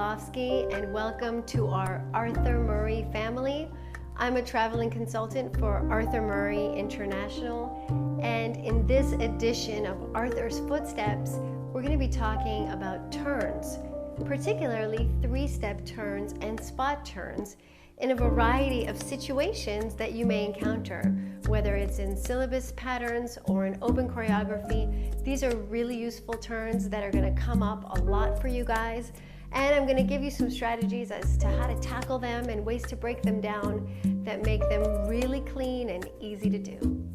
Orlovsky, and welcome to our Arthur Murray family. I'm a traveling consultant for Arthur Murray International, and in this edition of Arthur's Footsteps, we're going to be talking about turns, particularly three-step turns and spot turns in a variety of situations that you may encounter, whether it's in syllabus patterns or in open choreography. These are really useful turns that are going to come up a lot for you guys, and I'm going to give you some strategies as to how to tackle them and ways to break them down that make them really clean and easy to do.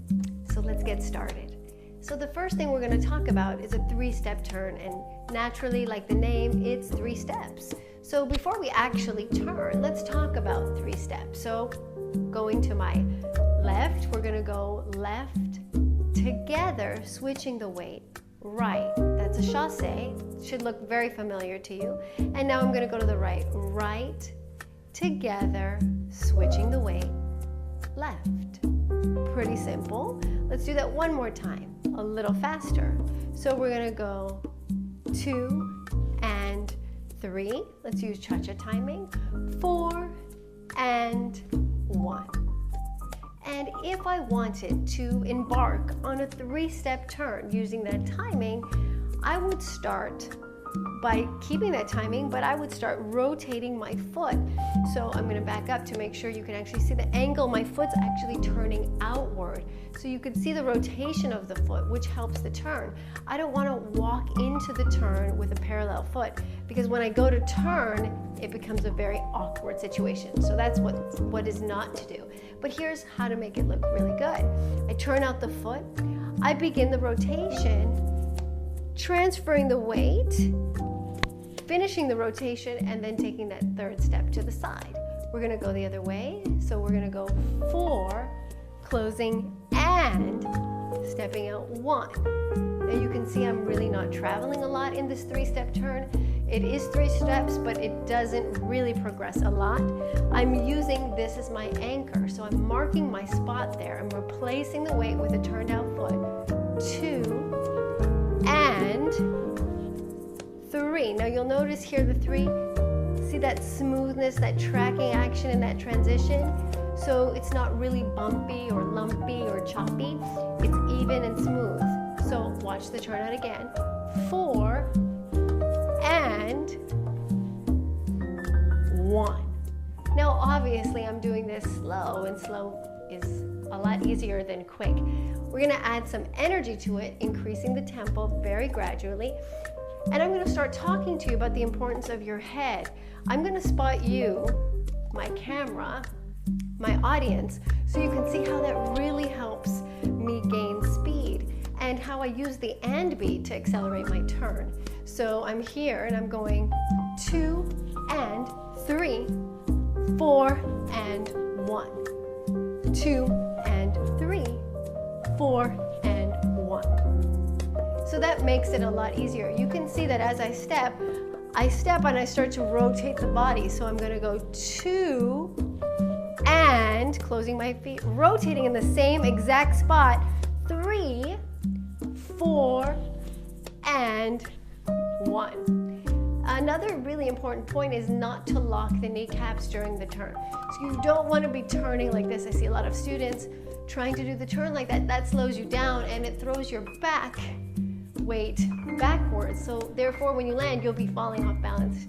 So let's get started. So the first thing we're going to talk about is a three-step turn, and naturally, like the name, it's three steps. So before we actually turn, let's talk about three steps. So going to my left, we're going to go left, together, switching the weight, right. That's a chasse. Should look very familiar to you. And now I'm going to go to the right, right, together, switching the weight, left. Pretty simple. Let's do that one more time, a little faster. So we're going to go 2 and 3. Let's use cha-cha timing. 4 and 1. And if I wanted to embark on a three-step turn using that timing, I would start by keeping that timing, but I would start rotating my foot. So I'm going to back up to make sure you can actually see the angle. My foot's actually turning outward. So you can see the rotation of the foot, which helps the turn. I don't want to walk into the turn with a parallel foot, because when I go to turn, it becomes a very awkward situation. So that's what is not to do. But here's how to make it look really good. I turn out the foot. I begin the rotation, transferring the weight, finishing the rotation, and then taking that third step to the side. We're going to go the other way. So we're going to go 4, closing, and stepping out 1. Now you can see I'm really not traveling a lot in this three-step turn. It is 3 steps, but it doesn't really progress a lot. I'm using this as my anchor. So I'm marking my spot there. I'm replacing the weight with a turned out foot. 2 and 3. Now you'll notice here the 3, see that smoothness, that tracking action in that transition? So it's not really bumpy or lumpy or choppy. It's even and smooth. So watch the turn out again. 4 and 1. Now obviously I'm doing this slow, and slow is a lot easier than quick. We're going to add some energy to it, increasing the tempo very gradually. And I'm going to start talking to you about the importance of your head. I'm going to spot you, my camera, my audience, so you can see how that really helps me gain speed, and how I use the and beat to accelerate my turn. So I'm here and I'm going 2 and 3, 4 and 1, 2 and 3, 4 and 1. So that makes it a lot easier. You can see that as I step and I start to rotate the body. So I'm going to go 2 and closing my feet, rotating in the same exact spot, 3, 4 and 1. Another really important point is not to lock the kneecaps during the turn. So you don't want to be turning like this. I see a lot of students trying to do the turn like that. That slows you down and it throws your back weight backwards. So therefore, when you land, you'll be falling off balance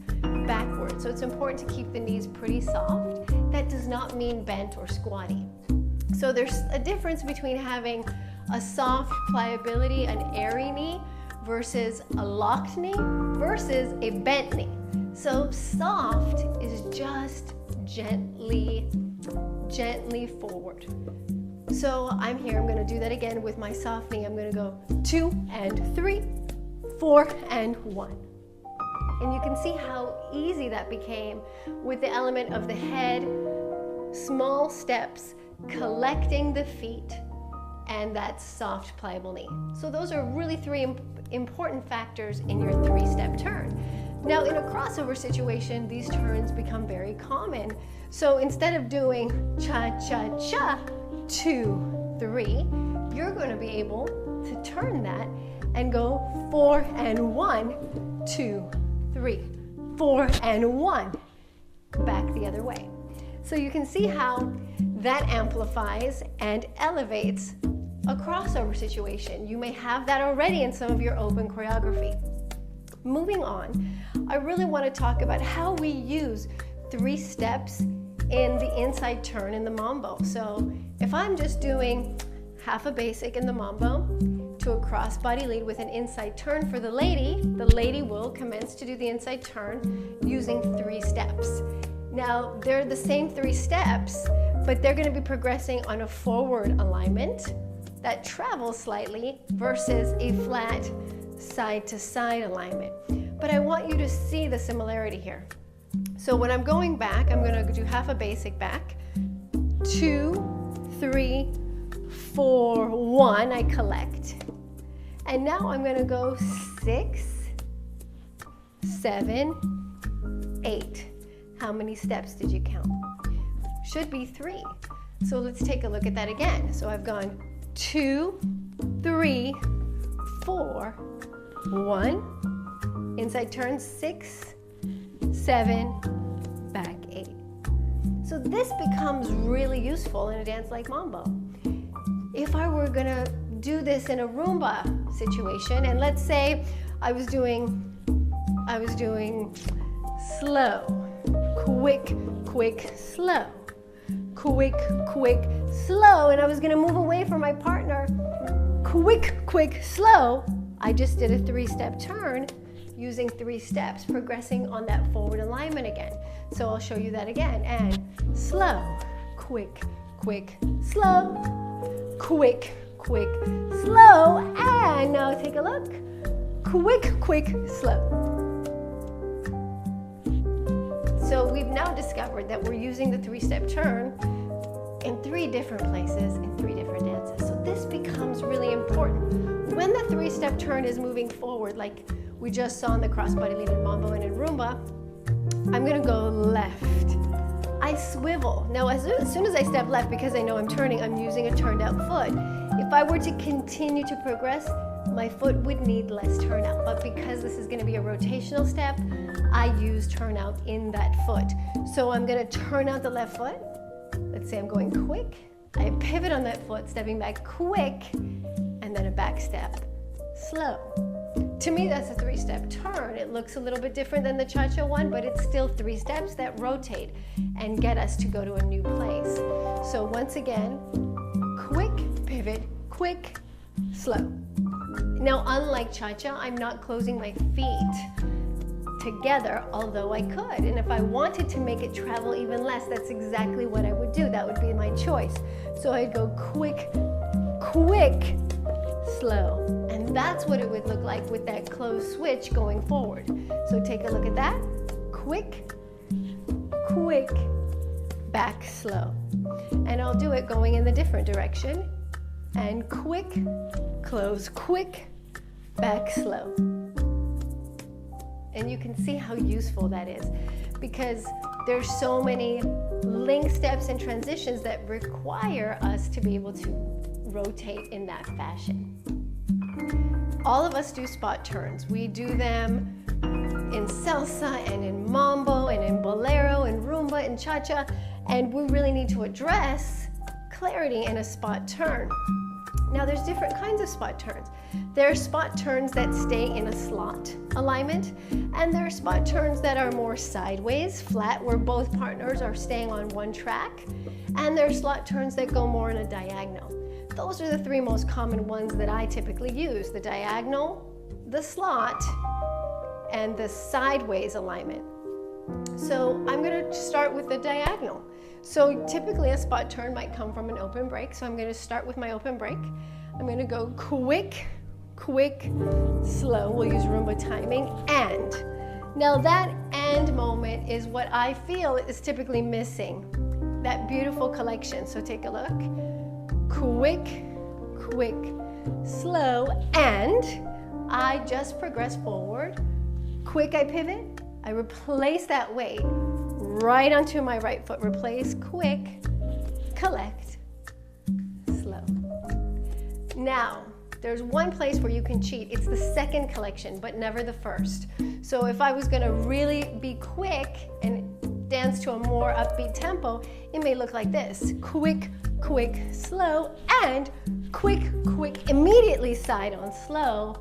backwards. So it's important to keep the knees pretty soft. That does not mean bent or squatty. So there's a difference between having a soft pliability, an airy knee, versus a locked knee, versus a bent knee. So soft is just gently forward. So I'm here, I'm going to do that again with my soft knee. I'm going to go 2 and 3, 4 and 1. And you can see how easy that became with the element of the head, small steps, collecting the feet, and that soft, pliable knee. So those are really 3 important factors in your three-step turn. Now in a crossover situation, these turns become very common. So instead of doing cha-cha-cha, 2, 3, you're going to be able to turn that and go 4 and 1, 2, 3, 4, and 1. Back the other way. So you can see how that amplifies and elevates a crossover situation. You may have that already in some of your open choreography. Moving on, I really want to talk about how we use 3 steps in the inside turn in the mambo. So if I'm just doing half a basic in the mambo to a crossbody lead with an inside turn for the lady will commence to do the inside turn using 3 steps. Now, they're the same 3 steps, but they're going to be progressing on a forward alignment that travels slightly versus a flat side-to-side alignment. But I want you to see the similarity here. So when I'm going back, I'm going to do half a basic back. 2, 3, 4, 1, I collect. And now I'm going to go 6, 7, 8. How many steps did you count? Should be 3. So let's take a look at that again. So I've gone 2, 3, 4, 1, inside turn 6, 7, back 8. So this becomes really useful in a dance like mambo. If I were gonna do this in a rumba situation, and let's say I was doing slow, quick, quick, slow, quick, quick, slow, and I was gonna move away from my partner, quick, quick, slow, I just did a 3-step turn using 3 steps, progressing on that forward alignment again. So I'll show you that again. And slow, quick, quick, slow, quick, quick, slow, and now take a look. Quick, quick, slow. So we've now discovered that we're using the 3-step turn in 3 different places, in 3 different dances. So this becomes really important. When the 3-step turn is moving forward, like we just saw in the crossbody lead in mambo and in rumba, I'm gonna go left. I swivel. Now as soon as I step left, because I know I'm turning, I'm using a turned out foot. If I were to continue to progress, my foot would need less turnout. But because this is gonna be a rotational step, I use turnout in that foot. So I'm gonna turn out the left foot. Let's say I'm going quick. I pivot on that foot, stepping back quick, and then a back step, slow. To me, that's a 3-step turn. It looks a little bit different than the cha-cha one, but it's still 3 steps that rotate and get us to go to a new place. So once again, quick, pivot, quick, slow. Now, unlike cha-cha, I'm not closing my feet together, although I could. And if I wanted to make it travel even less, that's exactly what I would do. That would be my choice. So I'd go quick, quick, slow. And that's what it would look like with that closed switch going forward. So take a look at that. Quick, quick, back, slow. And I'll do it going in the different direction. And quick, close, quick, back, slow. And you can see how useful that is, because there's so many link steps and transitions that require us to be able to rotate in that fashion. All of us do spot turns. We do them in salsa and in mambo and in bolero and rumba and cha-cha, and we really need to address clarity in a spot turn. Now there's different kinds of spot turns. There are spot turns that stay in a slot alignment, and there are spot turns that are more sideways, flat, where both partners are staying on one track, and there are slot turns that go more in a diagonal. Those are the 3 most common ones that I typically use: the diagonal, the slot, and the sideways alignment. So I'm going to start with the diagonal. So typically a spot turn might come from an open break. So I'm going to start with my open break. I'm going to go quick, quick, slow. We'll use rumba timing, and. Now that and moment is what I feel is typically missing, that beautiful collection. So take a look. Quick, quick, slow, and I just progress forward. Quick, I pivot. I replace that weight right onto my right foot. Replace, quick, collect, slow. Now, There's one place where you can cheat. It's the second collection, but never the first. So if I was gonna really be quick and dance to a more upbeat tempo, it may look like this. Quick, quick, slow, and quick, quick, immediately side on slow,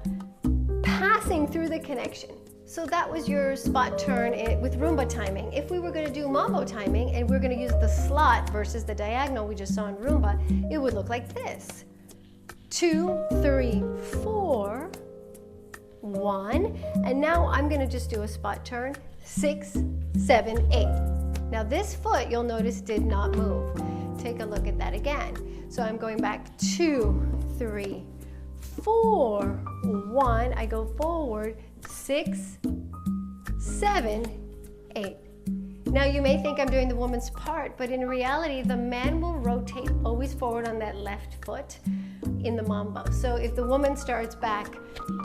passing through the connection. So that was your spot turn with rumba timing. If we were going to do mambo timing and we're going to use the slot versus the diagonal we just saw in rumba, it would look like this. 2, 3, 4, 1, and now I'm going to just do a spot turn, 6, 7, 8. Now this foot, you'll notice, did not move. Take a look at that again. So I'm going back 2, 3, 4, 1, I go forward, 6, 7, 8. Now you may think I'm doing the woman's part, but in reality, the man will rotate always forward on that left foot in the mambo. So if the woman starts back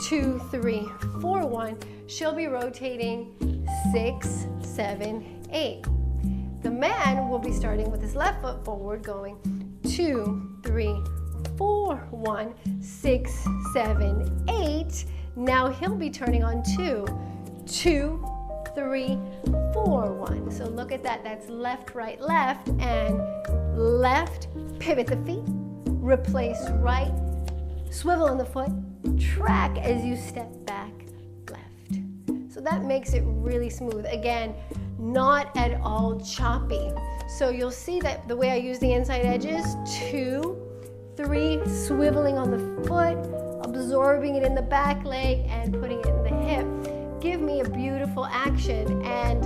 2, 3, 4, 1, she'll be rotating 6, 7, 8. The man will be starting with his left foot forward, going 2, 3, 4, 1, 6, 7, 8. Now he'll be turning on 2, 2, 3, 4, 1. So look at that. That's left, right, left, and left. Pivot the feet. Replace right. Swivel on the foot. Track as you step back left. So that makes it really smooth. Again, not at all choppy. So you'll see that the way I use the inside edges, 2, 3, swiveling on the foot, absorbing it in the back leg and putting it in the hip. Give me a beautiful action and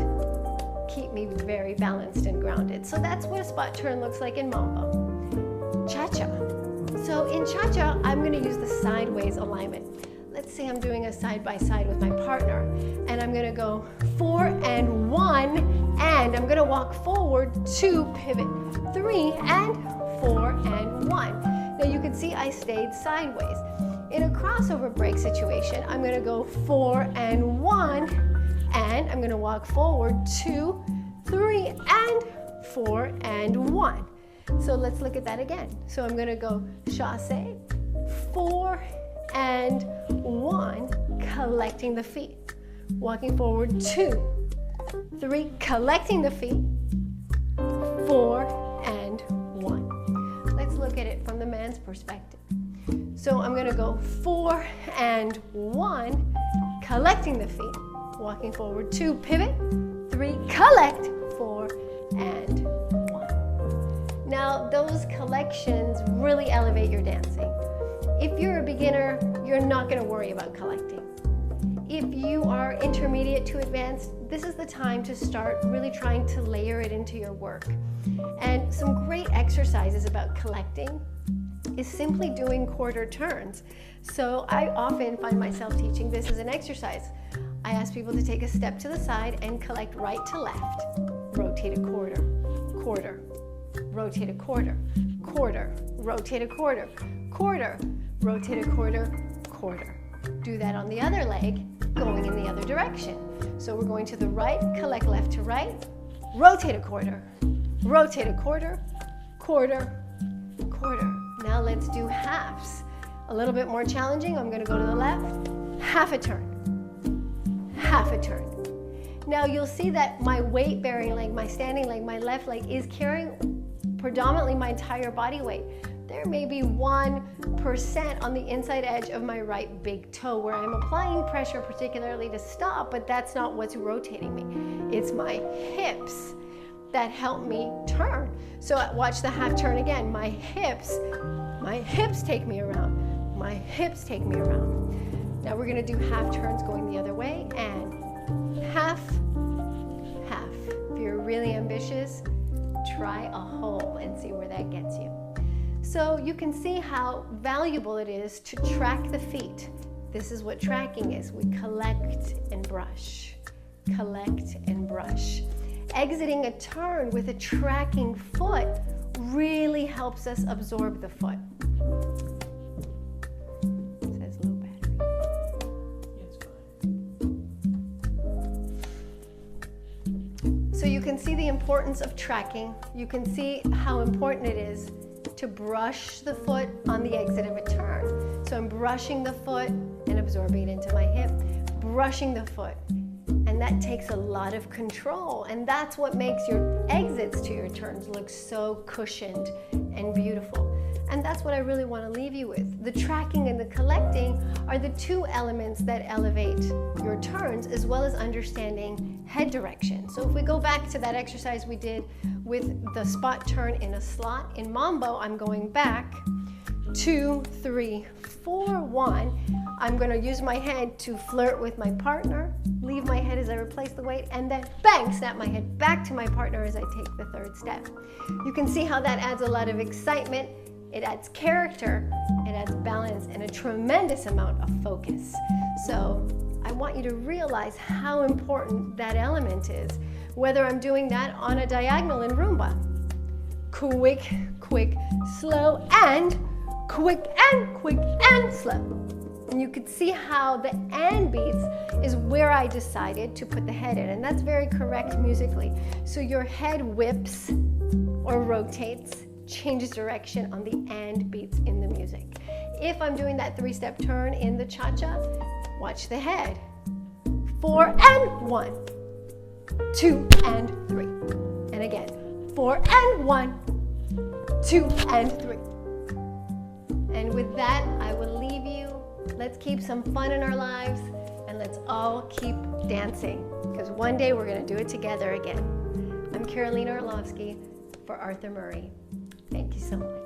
keep me very balanced and grounded. So that's what a spot turn looks like in mambo. Cha-cha. So in cha-cha, I'm going to use the sideways alignment. Let's say I'm doing a side-by-side with my partner, and I'm going to go 4 and 1, and I'm going to walk forward 2, pivot 3, and 4 and 1. Now you can see I stayed sideways. In a crossover break situation, I'm going to go 4 and 1, and I'm going to walk forward 2, 3, and 4 and 1. So let's look at that again. So I'm going to go chassé, 4 and 1, collecting the feet. Walking forward 2, 3, collecting the feet, 4 and 1. Let's look at it from the man's perspective. So I'm going to go 4 and 1, collecting the feet, walking forward 2, pivot, 3, collect, 4 and 1. Now those collections really elevate your dancing. If you're a beginner, you're not going to worry about collecting. If you are intermediate to advanced, this is the time to start really trying to layer it into your work. And some great exercises about collecting is simply doing quarter turns. So I often find myself teaching this as an exercise. I ask people to take a step to the side and collect right to left. Rotate a quarter, quarter, rotate a quarter, quarter, rotate a quarter, quarter, rotate a quarter, quarter. Do that on the other leg, going in the other direction. So we're going to the right, collect left to right, rotate a quarter, quarter, quarter, quarter. Now let's do halves. A little bit more challenging. I'm going to go to the left, half a turn, half a turn. Now you'll see that my weight-bearing leg, my standing leg, my left leg is carrying predominantly my entire body weight. There may be 1% on the inside edge of my right big toe where I'm applying pressure particularly to stop, but that's not what's rotating me. It's my hips that help me turn. So watch the half turn again. My hips take me around. My hips take me around. Now we're gonna do half turns going the other way, and half, half. If you're really ambitious, try a whole and see where that gets you. So you can see how valuable it is to track the feet. This is what tracking is. We collect and brush, collect and brush. Exiting a turn with a tracking foot really helps us absorb the foot. It says low battery. It's fine. So you can see the importance of tracking. You can see how important it is to brush the foot on the exit of a turn. So So I'm brushing the foot and absorbing it into my hip, brushing the foot. And that takes a lot of control. And that's what makes your exits to your turns look so cushioned and beautiful. And that's what I really want to leave you with. The tracking and the collecting are the two elements that elevate your turns, as well as understanding head direction. So if we go back to that exercise we did with the spot turn in a slot, in Mambo, I'm going back, 2, 3, 4, 1. I'm going to use my head to flirt with my partner, leave my head as I replace the weight, and then bang, snap my head back to my partner as I take the third step. You can see how that adds a lot of excitement. It adds character, it adds balance, and a tremendous amount of focus. So I want you to realize how important that element is, whether I'm doing that on a diagonal in Rumba. Quick, quick, slow, and quick, and slow. And you could see how the and beats is where I decided to put the head in, and that's very correct musically. So your head whips or rotates, changes direction on the and beats in the music. If I'm doing that 3-step turn in the cha-cha, watch the head. 4 and 1, 2 and 3. And again, 4 and 1, 2 and 3. And with that, I will leave you. Let's keep some fun in our lives, and let's all keep dancing, because one day we're going to do it together again. I'm Carolina Orlovsky for Arthur Murray. Thank you so much.